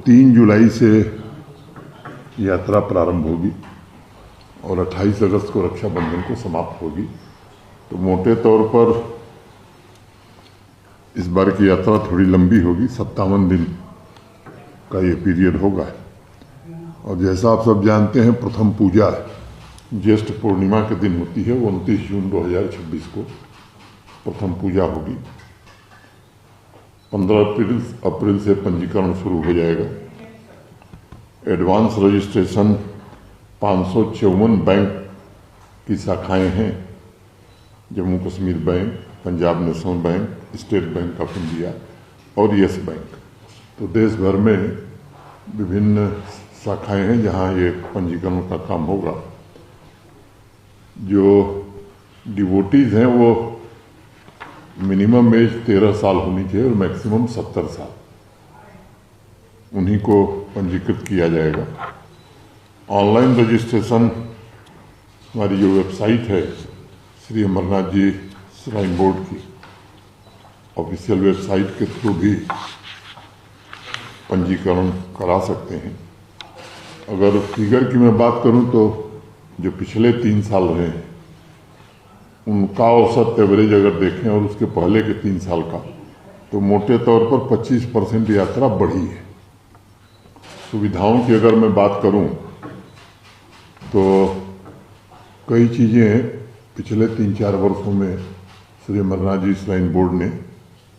3 जुलाई से यात्रा प्रारंभ होगी और 28 अगस्त को रक्षाबंधन को समाप्त होगी। तो मोटे तौर पर इस बार की यात्रा थोड़ी लंबी होगी, 57 दिन का ये पीरियड होगा। और जैसा आप सब जानते हैं, प्रथम पूजा ज्येष्ठ पूर्णिमा के दिन होती है। 29 जून 2026 को प्रथम पूजा होगी। 15 अप्रैल से पंजीकरण शुरू हो जाएगा। एडवांस रजिस्ट्रेशन 554 बैंक की शाखाएं हैं। Jammu Kashmir bank, Punjab national bank, state bank of India और यस बैंक। तो देश भर में विभिन्न शाखाएं हैं जहां ये पंजीकरण का काम होगा। जो डिवोटीज हैं वो मिनिमम एज 13 साल होनी चाहिए और मैक्सिमम 70 साल, उन्हीं को पंजीकृत किया जाएगा। ऑनलाइन रजिस्ट्रेशन हमारी जो वेबसाइट है श्री अमरनाथ जी श्राइन बोर्ड की ऑफिशियल वेबसाइट के थ्रू भी पंजीकरण करा सकते हैं। अगर फिगर की मैं बात करूं तो जो पिछले 3 साल रहे हैं उनका औसत एवरेज अगर देखें और उसके पहले के 3 साल का, तो मोटे तौर पर 25% यात्रा बढ़ी है। सुविधाओं की अगर मैं बात करूं तो कई चीज़ें पिछले 3-4 वर्षों में श्री अमरनाथ जी श्राइन बोर्ड ने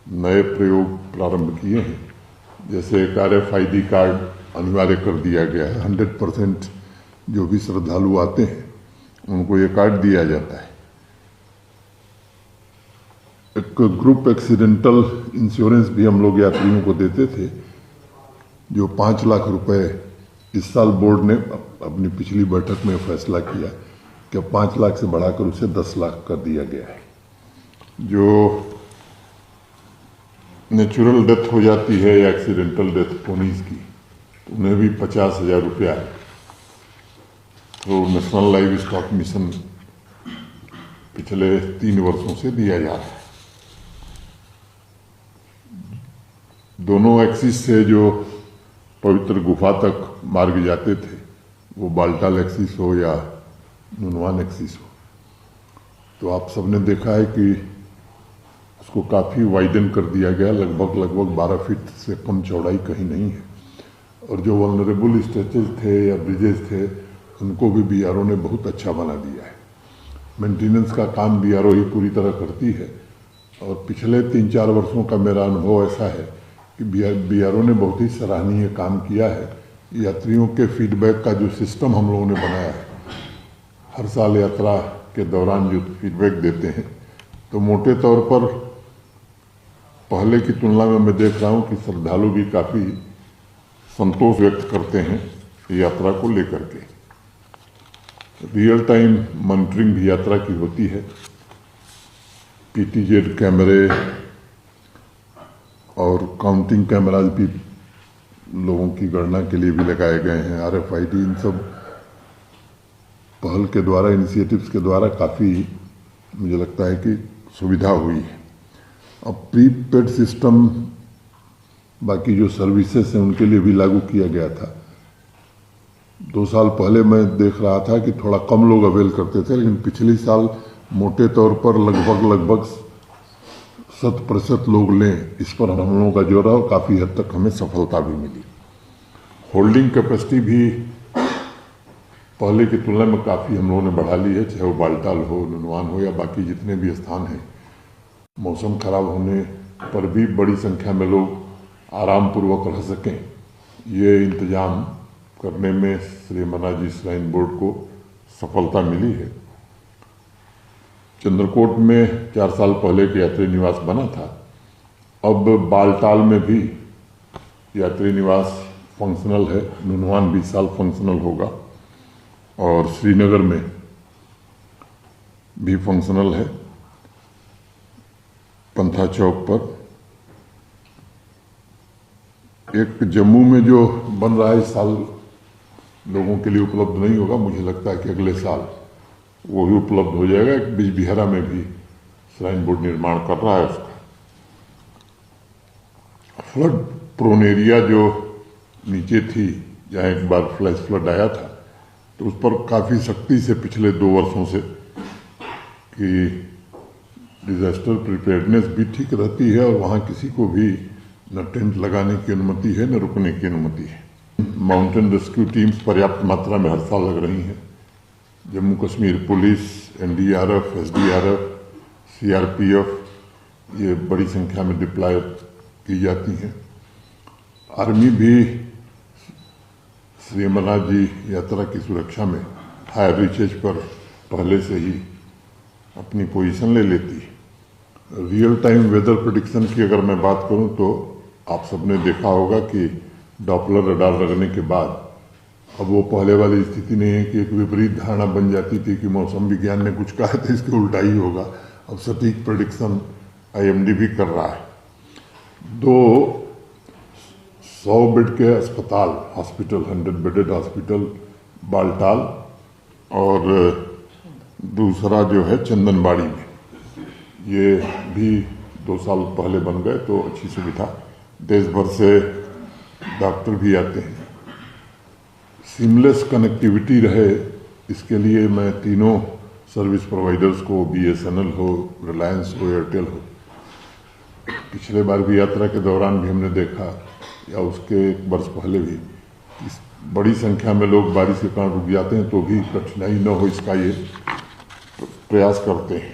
नए प्रयोग प्रारंभ किए हैं। जैसे एक RFID कार्ड अनिवार्य कर दिया गया है। 100% जो भी श्रद्धालु आते हैं उनको ये कार्ड दिया जाता है। एक ग्रुप एक्सीडेंटल इंश्योरेंस भी हम लोग यात्रियों को देते थे, जो 5 लाख रुपए इस साल बोर्ड ने अपनी पिछली बैठक में फैसला किया कि 5 लाख से बढ़ाकर उसे 10 लाख कर दिया गया है। जो नेचुरल डेथ हो जाती है या एक्सीडेंटल डेथ पोनीज की, तो उन्हें भी 50,000 रुपया है। तो नेशनल लाइव स्टॉक मिशन पिछले 3 वर्षों से दिया जा रहा है। दोनों एक्सिस से जो पवित्र गुफा तक मार्ग जाते थे, वो बाल्टाल एक्सिस हो या नुनवान एक्सिस हो, तो आप सबने देखा है कि उसको काफ़ी वाइडन कर दिया गया। लगभग 12 फीट से कम चौड़ाई कहीं नहीं है। और जो वल्नरेबल स्ट्रेचेज थे या ब्रिजेज थे, उनको भी BRO ने बहुत अच्छा बना दिया है। मेंटेनेंस का काम BRO ही पूरी तरह करती है। और पिछले 3-4 वर्षों का मेरा अनुभव ऐसा है कि BRO ने बहुत ही सराहनीय काम किया है। यात्रियों के फीडबैक का जो सिस्टम हम लोगों ने बनाया है, हर साल यात्रा के दौरान जो फीडबैक देते हैं, तो मोटे तौर पर पहले की तुलना में मैं देख रहा हूं कि श्रद्धालु भी काफ़ी संतोष व्यक्त करते हैं यात्रा को लेकर के। रियल टाइम मॉनिटरिंग भी यात्रा की होती है। PTZ कैमरे और काउंटिंग कैमराज भी लोगों की गणना के लिए भी लगाए गए हैं। RFID, इन सब पहल के द्वारा, इनिशिएटिव्स के द्वारा काफ़ी मुझे लगता है कि सुविधा हुई है। अब प्रीपेड सिस्टम बाकी जो सर्विसेज हैं उनके लिए भी लागू किया गया था। 2 साल पहले मैं देख रहा था कि थोड़ा कम लोग अवेल करते थे, लेकिन पिछले साल मोटे तौर पर लगभग 100% लोग लें, इस पर हम लोगों का जोर रहा और काफ़ी हद तक हमें सफलता भी मिली। होल्डिंग कैपेसिटी भी पहले की तुलना में काफ़ी हम लोगों ने बढ़ा ली है, चाहे वो बाल्टाल हो, नुनवान हो या बाकी जितने भी स्थान हैं। मौसम खराब होने पर भी बड़ी संख्या में लोग आराम पूर्वक रह सकें, ये इंतजाम करने में श्री अमरनाथ जी श्राइन बोर्ड को सफलता मिली है। चंद्रकोट में 4 साल पहले एक यात्री निवास बना था। अब बालटाल में भी यात्री निवास फंक्शनल है। नुनवान भी इस साल फंक्शनल होगा और श्रीनगर में भी फंक्शनल है। पंथा चौक पर एक जम्मू में जो बन रहा है, इस साल लोगों के लिए उपलब्ध नहीं होगा। मुझे लगता है कि अगले साल वो भी उपलब्ध हो जाएगा। एक बिजबिहारा में भी श्राइन बोर्ड निर्माण कर रहा है उसका। फ्लड प्रोन एरिया जो नीचे थी, जहाँ एक बार फ्लैश फ्लड आया था, तो उस पर काफ़ी सख्ती से पिछले 2 वर्षों से कि डिजास्टर प्रिपेयर्डनेस भी ठीक रहती है और वहाँ किसी को भी न टेंट लगाने की अनुमति है न रुकने की अनुमति है। माउंटेन रेस्क्यू टीम्स पर्याप्त मात्रा में हर साल लग रही हैं। Jammu Kashmir police, NDRF, SDRF, CRPF ये बड़ी संख्या में डिप्लॉय की जाती हैं। आर्मी भी श्री अमरनाथ जी यात्रा की सुरक्षा में हायर रीचेज पर पहले से ही अपनी पोजीशन ले लेती है। रियल टाइम वेदर प्रेडिक्शन की अगर मैं बात करूं तो आप सबने देखा होगा कि डॉपलर रडार लगने के बाद अब वो पहले वाली स्थिति नहीं है कि एक विपरीत धारणा बन जाती थी कि मौसम विज्ञान ने कुछ कहा था इसके उल्टा ही होगा। अब सटीक प्रेडिक्शन IMD भी कर रहा है। 2 100 बेड के अस्पताल, हॉस्पिटल, 100 बेडेड हॉस्पिटल बालटाल और दूसरा जो है चंदनबाड़ी में, ये भी 2 साल पहले बन गए, तो अच्छी सुविधा, देश भर से डॉक्टर भी आते हैं। सीमलेस कनेक्टिविटी रहे, इसके लिए मैं तीनों सर्विस प्रोवाइडर्स को, BSNL हो, रिलायंस हो, एयरटेल हो, पिछले बार भी यात्रा के दौरान भी हमने देखा या उसके 1 वर्ष पहले भी, इस बड़ी संख्या में लोग बारिश के कारण रुक जाते हैं तो भी कठिनाई न हो इसका ये प्रयास करते हैं।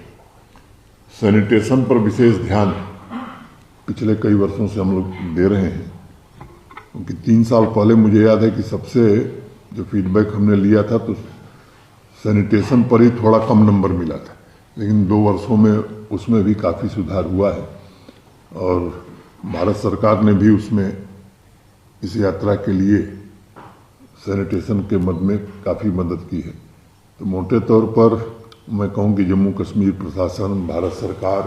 सैनिटेशन पर विशेष ध्यान पिछले कई वर्षों से हम लोग दे रहे हैं, क्योंकि 3 साल पहले मुझे याद है कि सबसे जो फीडबैक हमने लिया था तो सैनिटेशन पर ही थोड़ा कम नंबर मिला था, लेकिन 2 वर्षों में उसमें भी काफ़ी सुधार हुआ है और भारत सरकार ने भी उसमें इस यात्रा के लिए सैनिटेशन के मद में काफ़ी मदद की है। तो मोटे तौर पर मैं कहूँ कि जम्मू कश्मीर प्रशासन, भारत सरकार,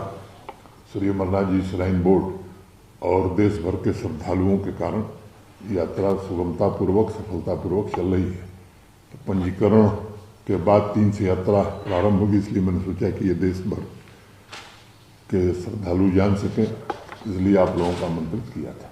श्री अमरनाथ जी श्राइन बोर्ड और देश भर के श्रद्धालुओं के कारण यात्रा सुगमतापूर्वक, सफलतापूर्वक चल रही है। तो पंजीकरण के बाद 3 से यात्रा प्रारंभ होगी, इसलिए मैंने सोचा कि ये देश भर के श्रद्धालु जान सकें, इसलिए आप लोगों का आमंत्रित किया था।